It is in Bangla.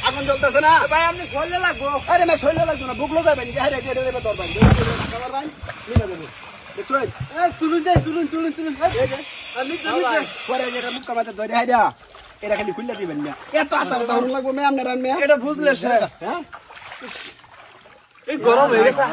আগুন জ্বলতেছে না ভাই, আপনি শরীরে লাগবো। আরে না শরীরে লাগবো না, বুকলো যাবেন এটা খালি খুললে দিবেন না, এত আটা লাগবো ম্যাম এটা বুঝলে। হ্যাঁ, এই গরম হয়ে গেছে।